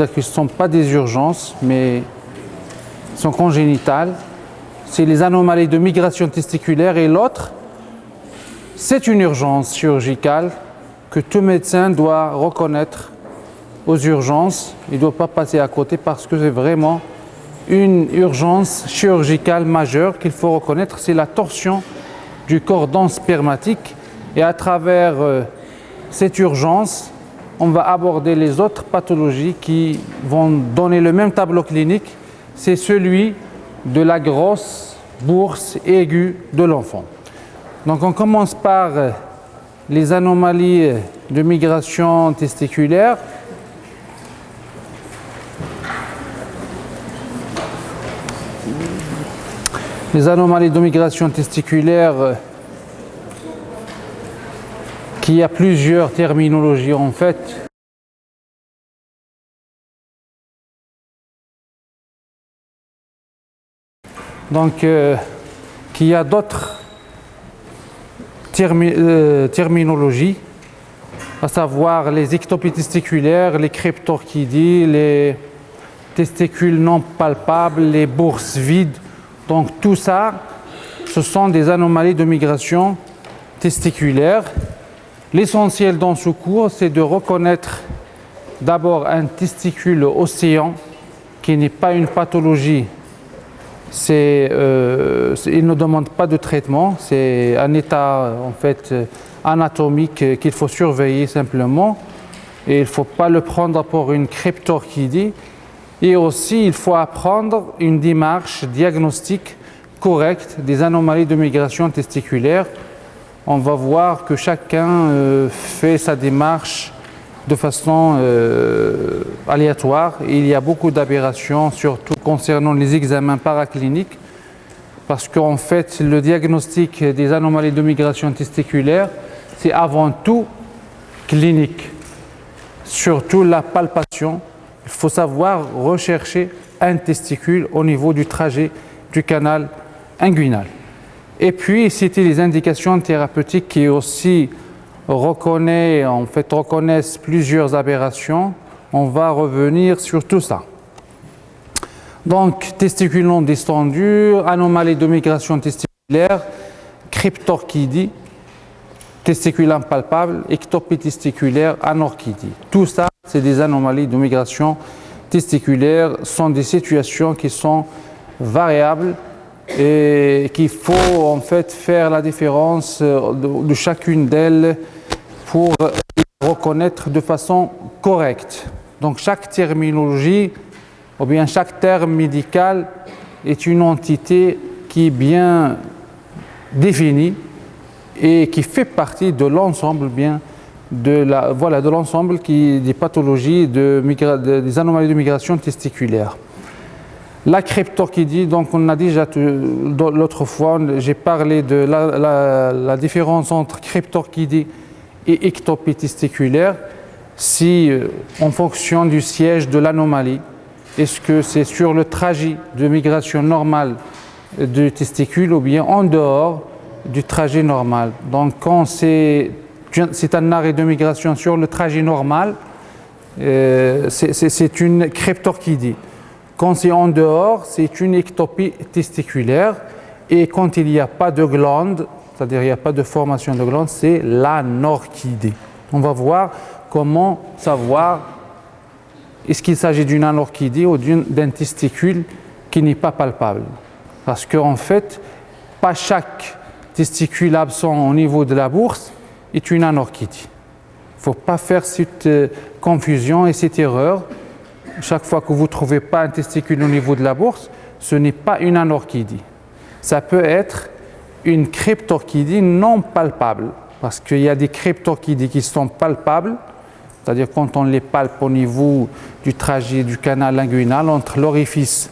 c'est-à-dire qu'ils ne sont pas des urgences, mais sont congénitales. C'est les anomalies de migration testiculaire et l'autre, c'est une urgence chirurgicale que tout médecin doit reconnaître aux urgences. Il ne doit pas passer à côté parce que c'est vraiment une urgence chirurgicale majeure qu'il faut reconnaître. C'est la torsion du cordon spermatique et à travers cette urgence, on va aborder les autres pathologies qui vont donner le même tableau clinique. C'est celui de la grosse bourse aiguë de l'enfant. Donc on commence par les anomalies de migration testiculaire. Les anomalies de migration testiculaire, qui a plusieurs terminologies en fait. Donc, qu'il y a d'autres terminologies, à savoir les ectopies testiculaires, les cryptorchidies, les testicules non palpables, les bourses vides. Donc tout ça, ce sont des anomalies de migration testiculaire. L'essentiel dans ce cours, c'est de reconnaître d'abord un testicule océan qui n'est pas une pathologie. Il ne demande pas de traitement, c'est un état en fait anatomique qu'il faut surveiller simplement. Et il ne faut pas le prendre pour une cryptorchidie. Et aussi, il faut apprendre une démarche diagnostique correcte des anomalies de migration testiculaire. On va voir que chacun fait sa démarche de façon aléatoire. Il y a beaucoup d'aberrations, surtout concernant les examens paracliniques, parce qu'en fait, le diagnostic des anomalies de migration testiculaire, c'est avant tout clinique, surtout la palpation. Il faut savoir rechercher un testicule au niveau du trajet du canal inguinal. Et puis, c'était les indications thérapeutiques qui aussi reconnaissent plusieurs aberrations. On va revenir sur tout ça. Donc, testicules non distendus, anomalie de migration testiculaire, cryptorchidie, testicule impalpable, ectopie testiculaire, anorchidie. Tout ça, c'est des anomalies de migration testiculaire, sont des situations qui sont variables et qu'il faut en fait faire la différence de chacune d'elles pour les reconnaître de façon correcte. Donc chaque terminologie ou bien chaque terme médical est une entité qui est bien définie et qui fait partie de l'ensemble de l'ensemble des pathologies des anomalies de migration testiculaire. La cryptorchidie, donc on a déjà l'autre fois, j'ai parlé de la différence entre cryptorchidie et ectopie testiculaire, si en fonction du siège de l'anomalie, est-ce que c'est sur le trajet de migration normale du testicule ou bien en dehors du trajet normal. Donc quand c'est un arrêt de migration sur le trajet normal, c'est une cryptorchidie. Quand c'est en dehors, c'est une ectopie testiculaire. Et quand il n'y a pas de glande, c'est-à-dire il n'y a pas de formation de glande, c'est l'anorchidie. On va voir comment savoir est-ce qu'il s'agit d'une anorchidie ou d'un testicule qui n'est pas palpable. Parce qu'en fait, pas chaque testicule absent au niveau de la bourse est une anorchidie. Il ne faut pas faire cette confusion et cette erreur. Chaque fois que vous ne trouvez pas un testicule au niveau de la bourse, ce n'est pas une anorchidie. Ça peut être une cryptorchidie non palpable, parce qu'il y a des cryptorchidies qui sont palpables, c'est-à-dire quand on les palpe au niveau du trajet du canal inguinal, entre l'orifice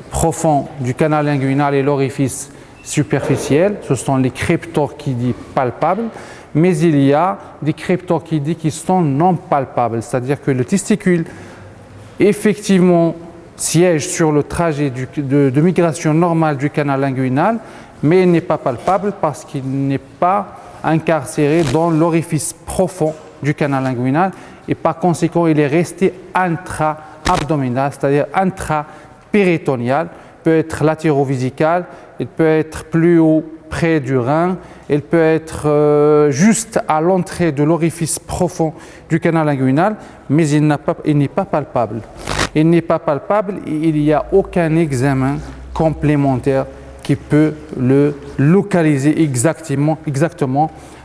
profond du canal inguinal et l'orifice superficiel, ce sont les cryptorchidies palpables, mais il y a des cryptorchidies qui sont non palpables, c'est-à-dire que le testicule effectivement siège sur le trajet de migration normale du canal inguinal, mais il n'est pas palpable parce qu'il n'est pas incarcéré dans l'orifice profond du canal inguinal et par conséquent il est resté abdominal, c'est-à-dire intra-péritonéal, peut être latéro-vésical, il peut être plus haut près du rein, il peut être juste à l'entrée de l'orifice profond du canal inguinal, mais il n'est pas palpable. Il n'est pas palpable et il n'y a aucun examen complémentaire qui peut le localiser exactement.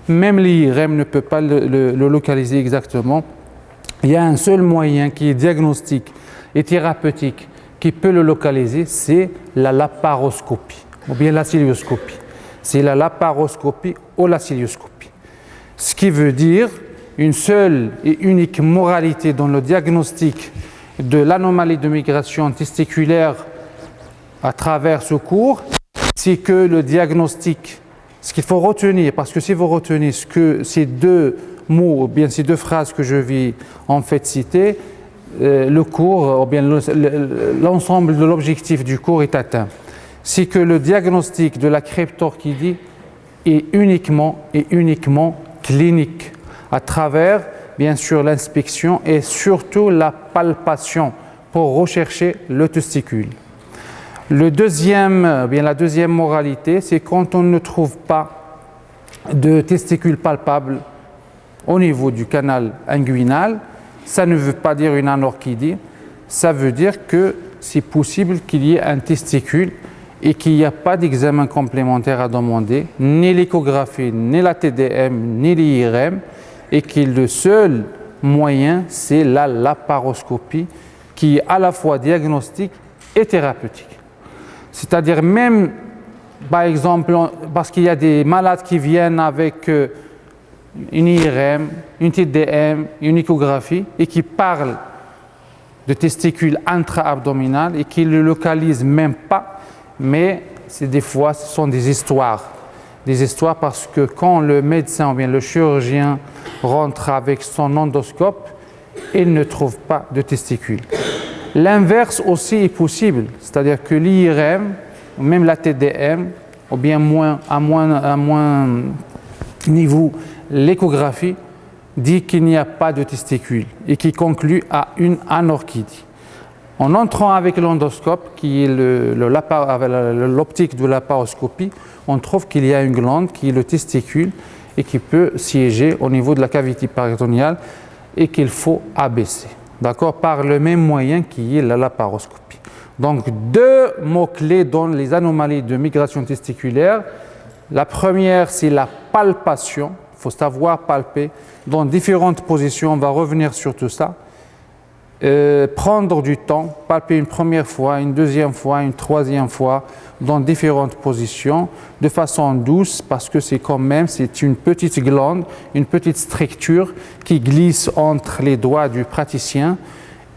Même l'IRM ne peut pas le localiser exactement. Il y a un seul moyen qui est diagnostique et thérapeutique qui peut le localiser, c'est la laparoscopie ou bien la cilioscopie. C'est la laparoscopie ou la cilioscopie. Ce qui veut dire une seule et unique moralité dans le diagnostic de l'anomalie de migration testiculaire à travers ce cours, c'est que le diagnostic, ce qu'il faut retenir, parce que si vous retenez ce que ces deux mots, ou bien ces deux phrases que je vais en fait citer, le cours, ou bien l'ensemble de l'objectif du cours est atteint. C'est que le diagnostic de la cryptorchidie est uniquement clinique, à travers, bien sûr, l'inspection et surtout la palpation pour rechercher le testicule. La deuxième moralité, c'est quand on ne trouve pas de testicule palpable au niveau du canal inguinal, ça ne veut pas dire une anorchidie, ça veut dire que c'est possible qu'il y ait un testicule et qu'il n'y a pas d'examen complémentaire à demander, ni l'échographie, ni la TDM, ni l'IRM, et que le seul moyen, c'est la laparoscopie, qui est à la fois diagnostique et thérapeutique. C'est-à-dire même, par exemple, parce qu'il y a des malades qui viennent avec une IRM, une TDM, une échographie, et qui parlent de testicules intra-abdominales et qui ne le localisent même pas, mais des fois, ce sont des histoires. Des histoires parce que quand le médecin ou bien le chirurgien rentre avec son endoscope, il ne trouve pas de testicules. L'inverse aussi est possible, c'est-à-dire que l'IRM, ou même la TDM, ou bien à moins niveau, l'échographie, dit qu'il n'y a pas de testicules et qui conclut à une anorchidie. En entrant avec l'endoscope, qui est l'optique de la laparoscopie, on trouve qu'il y a une glande qui est le testicule et qui peut siéger au niveau de la cavité péritonéale et qu'il faut abaisser, d'accord, par le même moyen qui est la laparoscopie. Donc, deux mots-clés dans les anomalies de migration testiculaire. La première, c'est la palpation. Il faut savoir palper dans différentes positions. On va revenir sur tout ça. Prendre du temps, palper une première fois, une deuxième fois, une troisième fois, dans différentes positions, de façon douce, parce que c'est une petite glande, une petite structure qui glisse entre les doigts du praticien.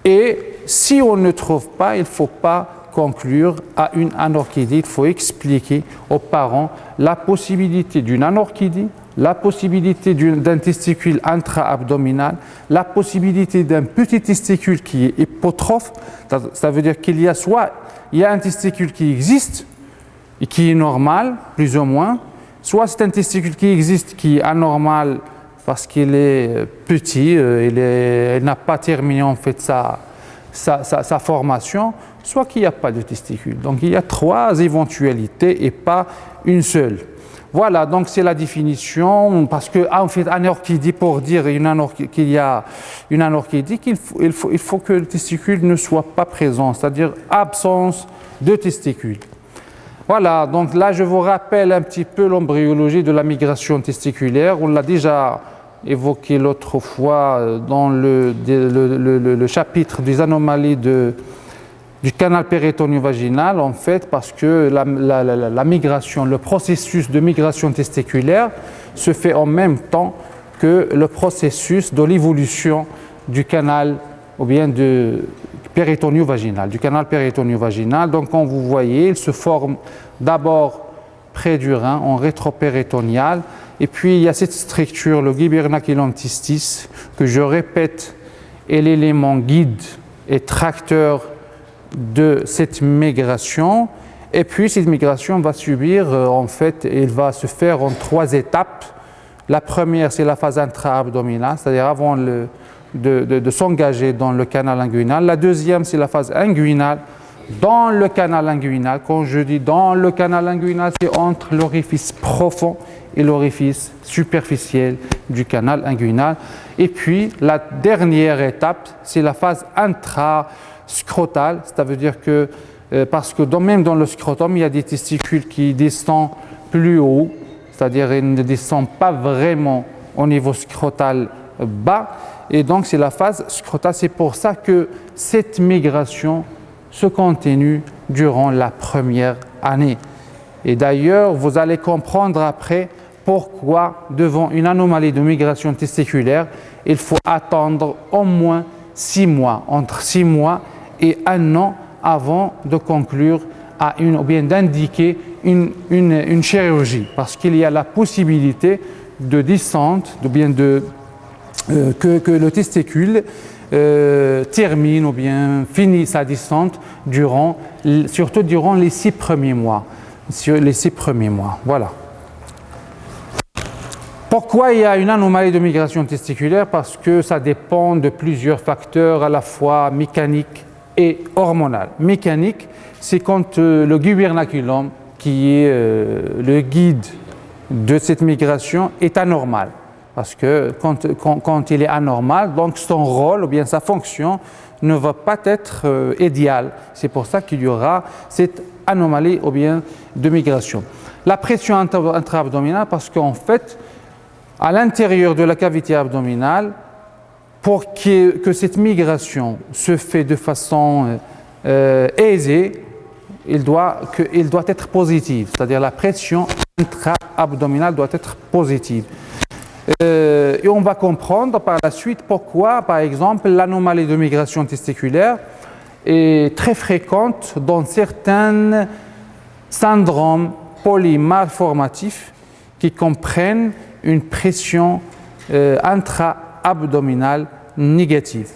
Et si on ne trouve pas, il ne faut pas conclure à une anorchidie. Il faut expliquer aux parents la possibilité d'une anorchidie, la possibilité d'un testicule intra-abdominal, la possibilité d'un petit testicule qui est hypotrophe. Ça veut dire qu'il y a un testicule qui existe et qui est normal, plus ou moins, soit c'est un testicule qui existe qui est anormal parce qu'il est petit, il n'a pas terminé en fait sa formation, soit qu'il n'y a pas de testicule. Donc il y a trois éventualités et pas une seule. Voilà, donc c'est la définition, parce qu'en fait, anorchidie, pour dire qu'il y a une anorchidie, il faut que le testicule ne soit pas présent, c'est-à-dire absence de testicule. Voilà, donc là je vous rappelle un petit peu l'embryologie de la migration testiculaire. On l'a déjà évoqué l'autre fois dans le chapitre des anomalies du canal péritoneo-vaginal, en fait, parce que la migration, le processus de migration testiculaire se fait en même temps que le processus de l'évolution du canal, ou bien du canal péritoneo-vaginal. Donc, comme vous voyez, il se forme d'abord près du rein, en rétropéritonéal, et puis il y a cette structure, le guibernaculum testis, que je répète, est l'élément guide et tracteur de cette migration. Et puis cette migration va subir, en fait, elle va se faire en trois étapes. La première, c'est la phase intra-abdominale, c'est-à-dire avant de s'engager dans le canal inguinal. La deuxième, c'est la phase inguinale. Dans le canal inguinal, quand je dis dans le canal inguinal, c'est entre l'orifice profond et l'orifice superficiel du canal inguinal. Et puis, la dernière étape, c'est la phase intrascrotale. Ça veut dire que, parce que même dans le scrotum, il y a des testicules qui descendent plus haut, c'est-à-dire ils ne descendent pas vraiment au niveau scrotal bas. Et donc, c'est la phase scrotale. C'est pour ça que cette migration se continue durant la première année. Et d'ailleurs, vous allez comprendre après pourquoi, devant une anomalie de migration testiculaire, il faut attendre au moins 6 mois, entre 6 mois et 1 an avant de conclure ou bien d'indiquer une chirurgie. Parce qu'il y a la possibilité de descente, que le testicule termine ou bien finit sa descente surtout durant les 6 premiers mois. Voilà. Pourquoi il y a une anomalie de migration testiculaire? Parce que ça dépend de plusieurs facteurs à la fois mécaniques et hormonaux. Mécanique, c'est quand le gubernaculum, qui est le guide de cette migration, est anormal. Parce que quand il est anormal, donc son rôle ou bien sa fonction ne va pas être idéale. C'est pour ça qu'il y aura cette anomalie ou bien de migration. La pression intra-abdominale, parce qu'en fait, à l'intérieur de la cavité abdominale, pour que cette migration se fait de façon aisée, il doit être positive. C'est-à-dire la pression intra-abdominale doit être positive. Et on va comprendre par la suite pourquoi, par exemple, l'anomalie de migration testiculaire est très fréquente dans certains syndromes polymalformatifs qui comprennent une pression intra-abdominale négative,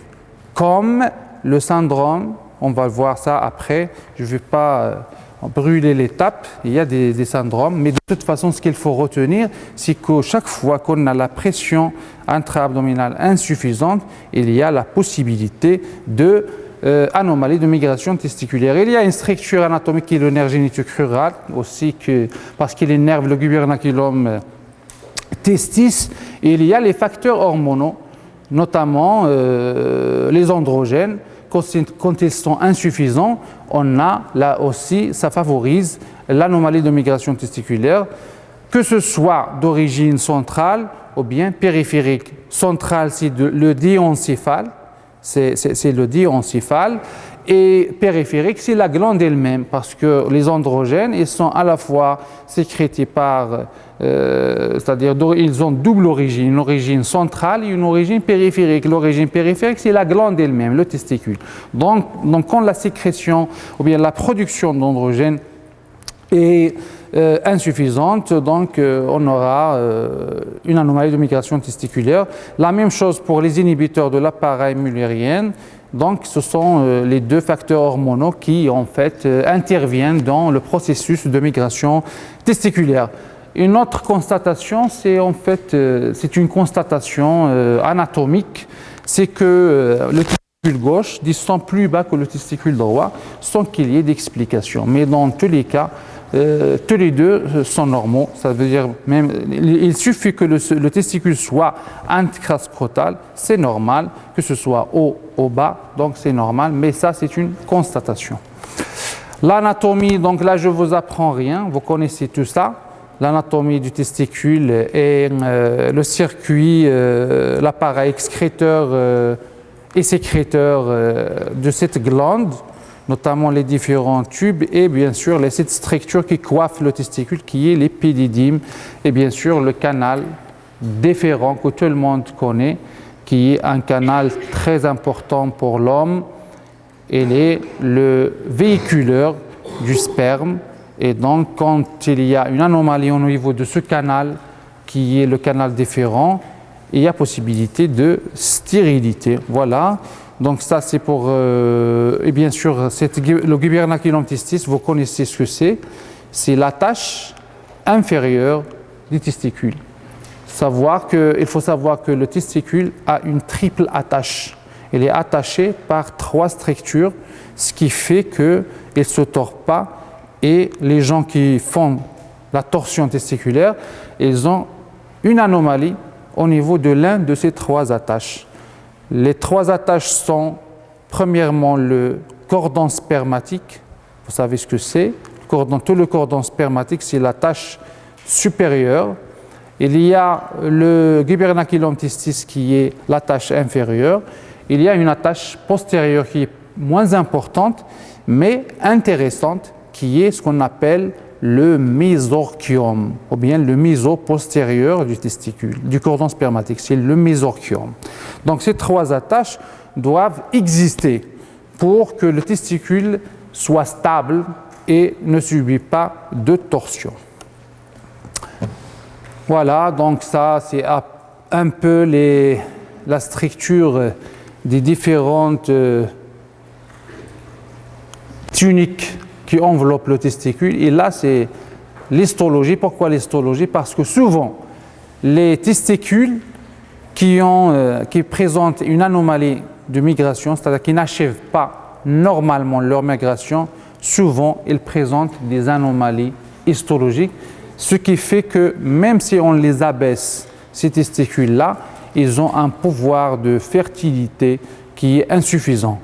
comme le syndrome, on va voir ça après, je ne vais pas brûler l'étape, il y a des syndromes, mais de toute façon, ce qu'il faut retenir, c'est que chaque fois qu'on a la pression intra-abdominale insuffisante, il y a la possibilité de anomalie de migration testiculaire. Il y a une structure anatomique qui est le nerf génitocrural aussi, parce qu'il innerve le gubernaculum testis, et il y a les facteurs hormonaux, notamment les androgènes. Quand ils sont insuffisants, on a là aussi, ça favorise l'anomalie de migration testiculaire, que ce soit d'origine centrale ou bien périphérique. Centrale, c'est le diencéphale, c'est le diencéphale, et périphérique, c'est la glande elle-même, parce que les androgènes, ils sont à la fois sécrétés par, c'est-à-dire ils ont double origine, une origine centrale et une origine périphérique. L'origine périphérique, c'est la glande elle-même, le testicule. Donc, quand la sécrétion ou bien la production d'androgènes est insuffisante, donc on aura une anomalie de migration testiculaire. La même chose pour les inhibiteurs de l'appareil mullérien. Donc, ce sont les deux facteurs hormonaux qui, en fait, interviennent dans le processus de migration testiculaire. Une autre constatation, c'est en fait, c'est une constatation anatomique, c'est que le testicule gauche descend plus bas que le testicule droit, sans qu'il y ait d'explication. Mais dans tous les cas, tous les deux sont normaux. Ça veut dire même, il suffit que le testicule soit intrascrotal, c'est normal, que ce soit haut ou bas, donc c'est normal, mais ça c'est une constatation. L'anatomie, donc là je ne vous apprends rien, vous connaissez tout ça. L'anatomie du testicule et le circuit, l'appareil excréteur et sécréteur de cette glande, notamment les différents tubes et bien sûr cette structure qui coiffe le testicule qui est l'épididyme et bien sûr le canal déférent que tout le monde connaît qui est un canal très important pour l'homme. Il est le véhiculaire du sperme et donc quand il y a une anomalie au niveau de ce canal qui est le canal déférent, il y a possibilité de stérilité. Voilà. Donc ça c'est pour, et bien sûr, le gubernaculum testis, vous connaissez ce que c'est l'attache inférieure des testicules. Il faut savoir que le testicule a une triple attache. Il est attaché par 3 structures, ce qui fait qu'il ne se tord pas. Et les gens qui font la torsion testiculaire, ils ont une anomalie au niveau de l'un de ces 3 attaches. Les 3 attaches sont, premièrement, le cordon spermatique. Vous savez ce que c'est. Tout le cordon spermatique, c'est l'attache supérieure. Il y a le gubernaculum testis qui est l'attache inférieure. Il y a une attache postérieure qui est moins importante, mais intéressante, qui est ce qu'on appelle le mésorchium, ou bien le méso postérieur du testicule, du cordon spermatique, c'est le mésorchium. Donc ces 3 attaches doivent exister pour que le testicule soit stable et ne subit pas de torsion. Voilà, donc ça c'est un peu la structure des différentes tuniques qui enveloppent le testicule. Et là, c'est l'histologie. Pourquoi l'histologie? Parce que souvent, les testicules qui présentent une anomalie de migration, c'est-à-dire qui n'achèvent pas normalement leur migration, souvent, ils présentent des anomalies histologiques, ce qui fait que même si on les abaisse, ces testicules-là, ils ont un pouvoir de fertilité qui est insuffisant.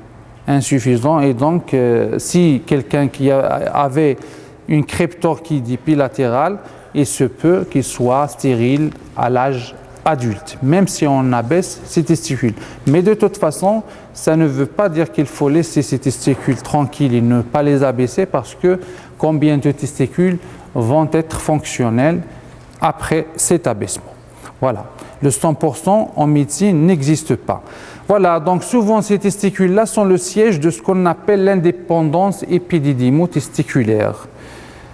Et donc si quelqu'un qui avait une créptorchidie bilatérale, il se peut qu'il soit stérile à l'âge adulte, même si on abaisse ses testicules. Mais de toute façon, ça ne veut pas dire qu'il faut laisser ses testicules tranquilles et ne pas les abaisser, parce que combien de testicules vont être fonctionnels après cet abaissement. Voilà, le 100% en médecine n'existe pas. Voilà, donc souvent ces testicules-là sont le siège de ce qu'on appelle l'indépendance épididymotesticulaire.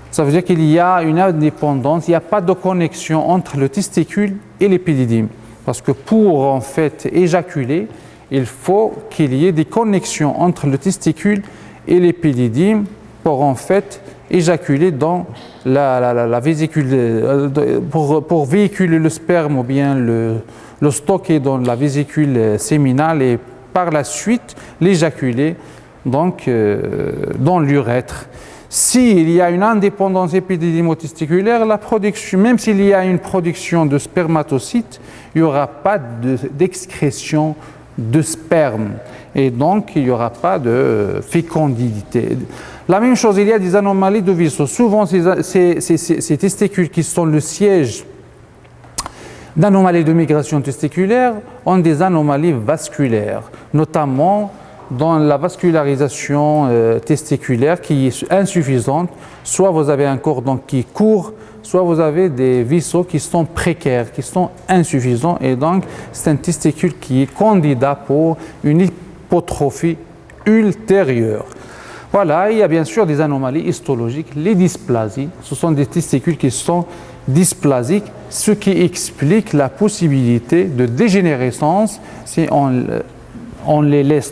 Ça veut dire qu'il y a une indépendance, il n'y a pas de connexion entre le testicule et l'épididyme. Parce que pour en fait éjaculer, il faut qu'il y ait des connexions entre le testicule et l'épididyme pour en fait éjaculer dans la vésicule, pour véhiculer le sperme ou bien le stocker dans la vésicule séminale et par la suite l'éjaculer donc dans l'urètre. S'il y a une indépendance épididymotesticulaire, la production, même s'il y a une production de spermatocytes, il n'y aura pas d'excrétion de sperme et donc il n'y aura pas de fécondité. La même chose, il y a des anomalies de vaisseau. Souvent, ces testicules qui sont le siège d'anomalies de migration testiculaire ont des anomalies vasculaires, notamment dans la vascularisation testiculaire qui est insuffisante. Soit vous avez un cordon qui est court, soit vous avez des vaisseaux qui sont précaires, qui sont insuffisants, et donc c'est un testicule qui est candidat pour une hypotrophie ultérieure. Voilà, il y a bien sûr des anomalies histologiques, les dysplasies. Ce sont des testicules qui sont dysplasiques, ce qui explique la possibilité de dégénérescence si on les laisse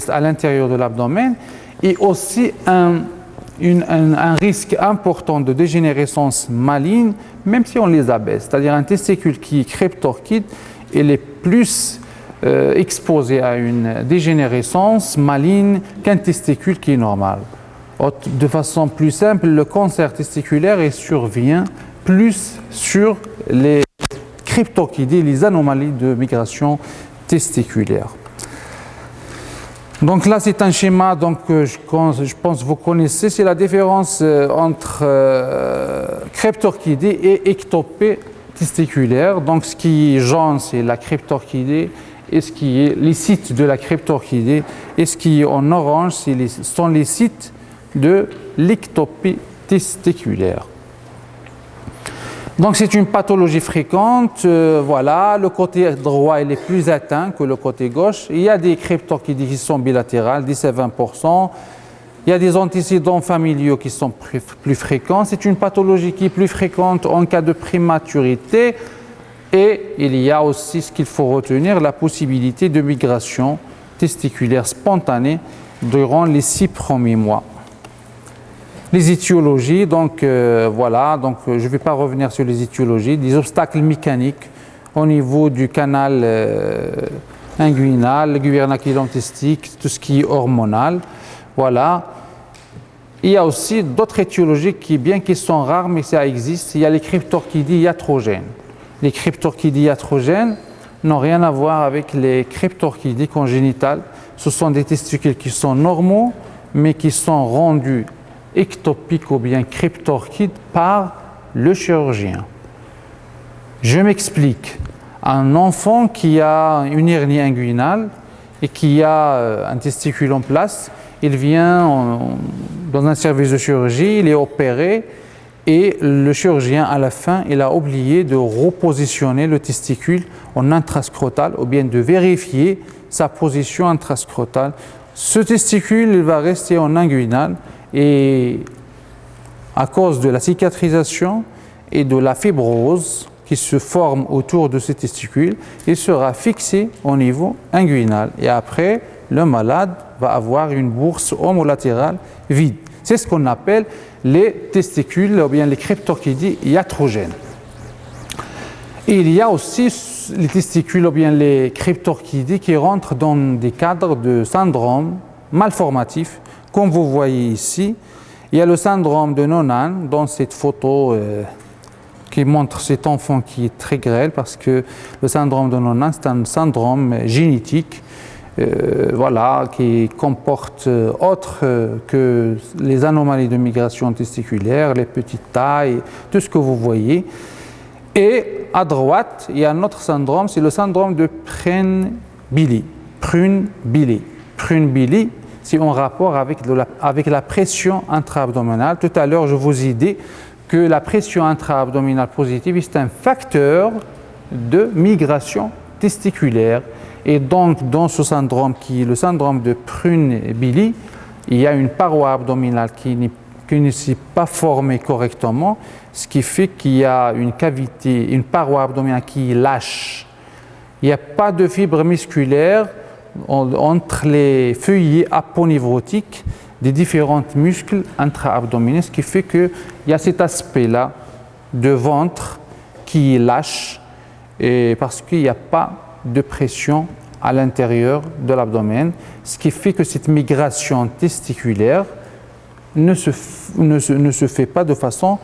à l'intérieur de l'abdomen, et aussi un risque important de dégénérescence maligne, même si on les abaisse. C'est-à-dire un testicule qui est créptorchide, il est plus exposé à une dégénérescence maligne qu'un testicule qui est normal. De façon plus simple, le cancer testiculaire survient plus sur les cryptorchidées, les anomalies de migration testiculaire. Donc là, c'est un schéma je pense que vous connaissez. C'est la différence entre cryptorchidée et ectopée testiculaire. Donc ce qui est jaune, c'est la cryptorchidée, et ce qui est les sites de la cryptorchidée, et ce qui est en orange, ce sont les sites de l'ectopie testiculaire. Donc c'est une pathologie fréquente, voilà, le côté droit il est plus atteint que le côté gauche. Il y a des cryptorchidées qui sont bilatérales, 10 à 20%. Il y a des antécédents familiaux qui sont plus fréquents. C'est une pathologie qui est plus fréquente en cas de prématurité. Et il y a aussi ce qu'il faut retenir, la possibilité de migration testiculaire spontanée durant les 6 premiers mois. Les étiologies, donc voilà, donc je ne vais pas revenir sur les étiologies, des obstacles mécaniques au niveau du canal inguinal, guvernaculaire-testique, tout ce qui est hormonal, voilà. Il y a aussi d'autres étiologies qui, bien qu'ils sont rares, mais ça existe, il y a les cryptorchidées iatrogènes. Les cryptorchidées iatrogènes n'ont rien à voir avec les cryptorchidées congénitales. Ce sont des testicules qui sont normaux, mais qui sont rendus ectopiques ou bien cryptorchides par le chirurgien. Je m'explique. Un enfant qui a une hernie inguinale et qui a un testicule en place, il vient dans un service de chirurgie, il est opéré et le chirurgien à la fin, il a oublié de repositionner le testicule en intrascrotal ou bien de vérifier sa position intrascrotale. Ce testicule, il va rester en inguinal et à cause de la cicatrisation et de la fibrose qui se forme autour de ces testicules, il sera fixé au niveau inguinal. Et après, le malade va avoir une bourse homolatérale vide. C'est ce qu'on appelle les testicules ou bien les cryptorchidées iatrogènes. Et il y a aussi les testicules ou bien les cryptorchidées qui rentrent dans des cadres de syndrome malformatif. Comme vous voyez ici, il y a le syndrome de Noonan dans cette photo qui montre cet enfant qui est très grêle parce que le syndrome de Noonan, c'est un syndrome génétique voilà, qui comporte autre que les anomalies de migration testiculaire, les petites tailles, tout ce que vous voyez. Et à droite, il y a un autre syndrome, c'est le syndrome de Prune-Billy. Prune-Billy. Prune-Billy, c'est en rapport avec la pression intra-abdominale. Tout à l'heure, je vous ai dit que la pression intra-abdominale positive, c'est un facteur de migration testiculaire. Et donc, dans ce syndrome qui est le syndrome de Prune-Billy, il y a une paroi abdominale qui ne s'est pas formée correctement, ce qui fait qu'il y a une cavité, une paroi abdominale qui lâche. Il n'y a pas de fibre musculaire entre les feuillets aponevrotiques des différents muscles intra-abdominaux, ce qui fait qu'il y a cet aspect-là de ventre qui lâche et parce qu'il n'y a pas de pression à l'intérieur de l'abdomen, ce qui fait que cette migration testiculaire ne se fait pas de façon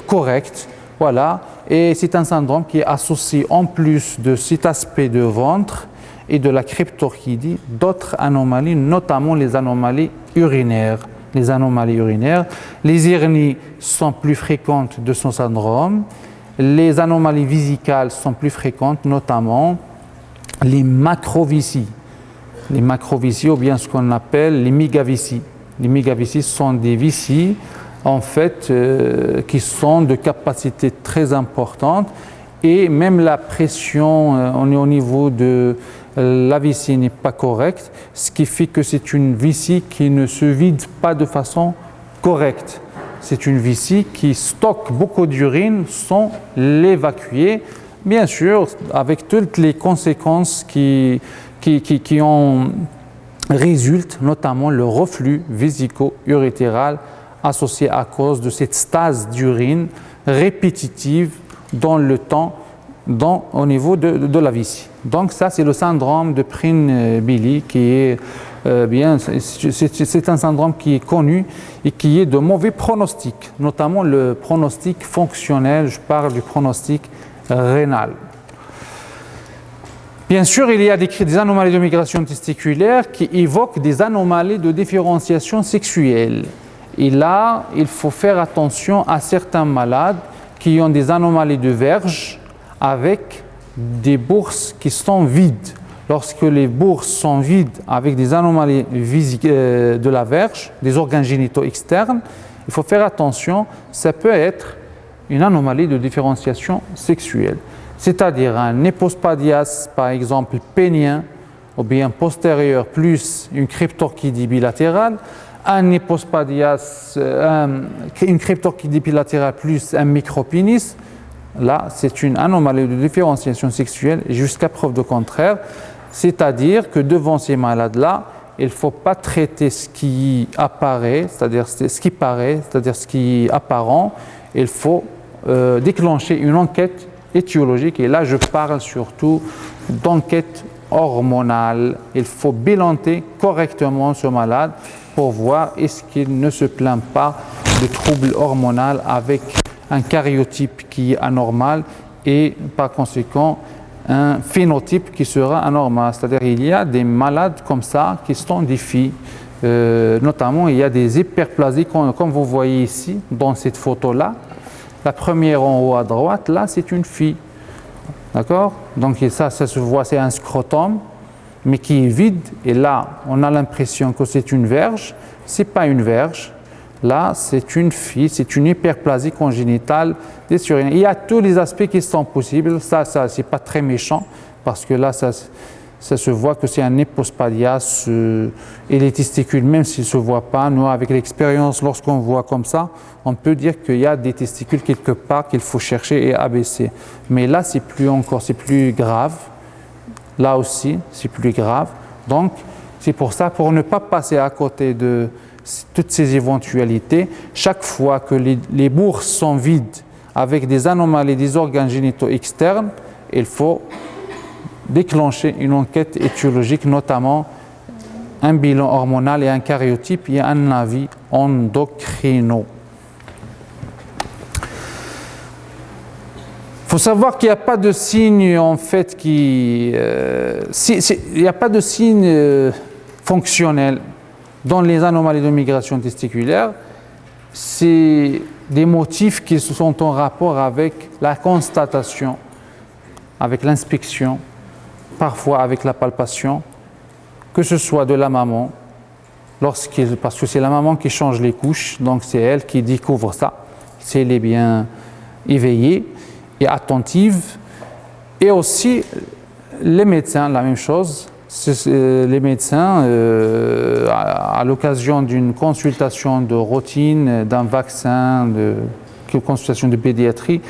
correcte. Voilà. Et c'est un syndrome qui est associé en plus de cet aspect de ventre et de la cryptorchidie, d'autres anomalies, notamment les anomalies urinaires. Les anomalies urinaires, les hernies sont plus fréquentes de ce syndrome, les anomalies vésicales sont plus fréquentes, notamment les macrovésies. Les macrovésies ou bien ce qu'on appelle les mégavésies. Les mégavésies sont des vésies en fait qui sont de capacité très importante et même la pression au niveau de la vessie n'est pas correcte, ce qui fait que c'est une vessie qui ne se vide pas de façon correcte. C'est une vessie qui stocke beaucoup d'urine sans l'évacuer, bien sûr avec toutes les conséquences qui en résultent, notamment le reflux vésico-urétéral associé à cause de cette stase d'urine répétitive dans le temps au niveau de la vessie. Donc ça, c'est le syndrome de Prune-Billy qui est c'est un syndrome qui est connu et qui est de mauvais pronostic, notamment le pronostic fonctionnel, je parle du pronostic rénal. Bien sûr, il y a des anomalies de migration testiculaire qui évoquent des anomalies de différenciation sexuelle. Et là, il faut faire attention à certains malades qui ont des anomalies de verge avec des bourses qui sont vides. Lorsque les bourses sont vides avec des anomalies de la verge, des organes génitaux externes, il faut faire attention, ça peut être une anomalie de différenciation sexuelle. C'est-à-dire un hypospadias, par exemple, pénien, ou bien postérieur, plus une cryptorchidie bilatérale, un hypospadias, une cryptorchidie bilatérale plus un micropénis. Là, c'est une anomalie de différenciation sexuelle jusqu'à preuve de contraire. C'est-à-dire que devant ces malades-là, il ne faut pas traiter ce qui apparaît, c'est-à-dire ce qui paraît, c'est-à-dire ce qui est apparent. Il faut déclencher une enquête étiologique. Et là, je parle surtout d'enquête hormonale. Il faut bilanter correctement ce malade pour voir est-ce qu'il ne se plaint pas de troubles hormonaux avec un karyotype qui est anormal et par conséquent un phénotype qui sera anormal. C'est-à-dire qu'il y a des malades comme ça qui sont des filles. Notamment, il y a des hyperplasies comme vous voyez ici dans cette photo-là. La première en haut à droite, là, c'est une fille. D'accord? Donc ça se voit, c'est un scrotum, mais qui est vide. Et là, on a l'impression que c'est une verge. Ce n'est pas une verge. Là, c'est une fille, c'est une hyperplasie congénitale des surrénales. Il y a tous les aspects qui sont possibles. Ça c'est pas très méchant, parce que là, ça se voit que c'est un hypospadias et les testicules, même s'ils ne se voient pas, nous, avec l'expérience, lorsqu'on voit comme ça, on peut dire qu'il y a des testicules quelque part qu'il faut chercher et abaisser. Mais là, c'est plus grave. Là aussi, c'est plus grave. Donc, c'est pour ça, pour ne pas passer à côté de toutes ces éventualités, chaque fois que les bourses sont vides avec des anomalies des organes génitaux externes, il faut déclencher une enquête étiologique, notamment un bilan hormonal et un karyotype et un avis endocrino. Il faut savoir qu'il n'y a pas de signe en fait il n'y a pas de signe fonctionnel dans les anomalies de migration testiculaire. C'est des motifs qui sont en rapport avec la constatation, avec l'inspection, parfois avec la palpation, que ce soit de la maman, parce que c'est la maman qui change les couches, donc c'est elle qui découvre ça, si elle est bien éveillée et attentive, et aussi les médecins, la même chose. Les médecins, à l'occasion d'une consultation de routine, d'un vaccin, d'une consultation de pédiatrie,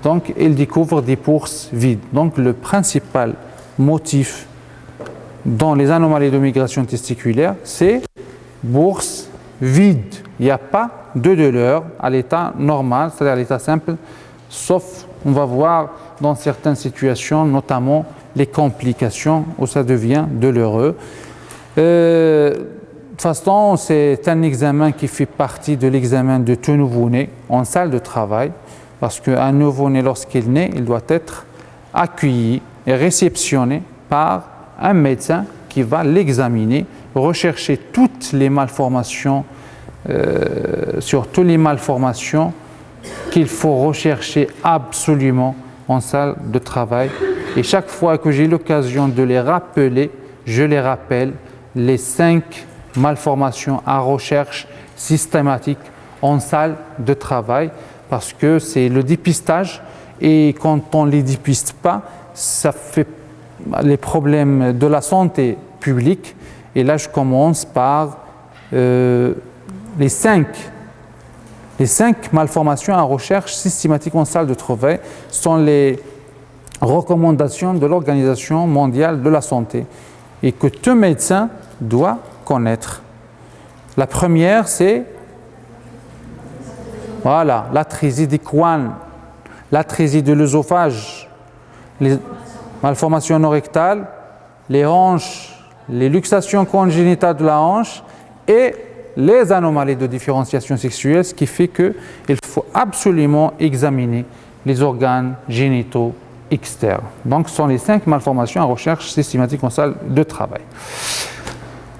donc ils découvrent des bourses vides. Donc le principal motif dans les anomalies de migration testiculaire, c'est bourse vide. Il n'y a pas de douleur à l'état normal, c'est-à-dire à l'état simple, sauf, on va voir dans certaines situations, notamment les complications où ça devient douloureux. De toute façon, c'est un examen qui fait partie de l'examen de tout nouveau-né en salle de travail, parce qu'un nouveau-né, lorsqu'il naît, il doit être accueilli et réceptionné par un médecin qui va l'examiner, rechercher toutes les malformations, surtout les malformations qu'il faut rechercher absolument en salle de travail. Et chaque fois que j'ai l'occasion de les rappeler, je les rappelle, les 5 malformations à recherche systématique en salle de travail, parce que c'est le dépistage, et quand on ne les dépiste pas, ça fait les problèmes de la santé publique. Et là, je commence par les 5 malformations à recherche systématique en salle de travail sont les recommandations de l'Organisation mondiale de la santé et que tout médecin doit connaître. La première, c'est l'atrésie des couennes, l'atrésie de l'œsophage, les malformations anorectales, les hanches, les luxations congénitales de la hanche et les anomalies de différenciation sexuelle, ce qui fait qu'il faut absolument examiner les organes génitaux externes. Donc, ce sont les 5 malformations à recherche systématique en salle de travail.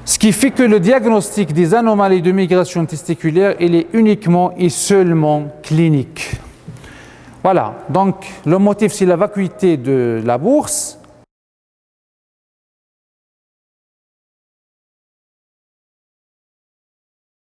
Ce qui fait que le diagnostic des anomalies de migration testiculaire, il est uniquement et seulement clinique. Voilà, donc le motif, c'est la vacuité de la bourse.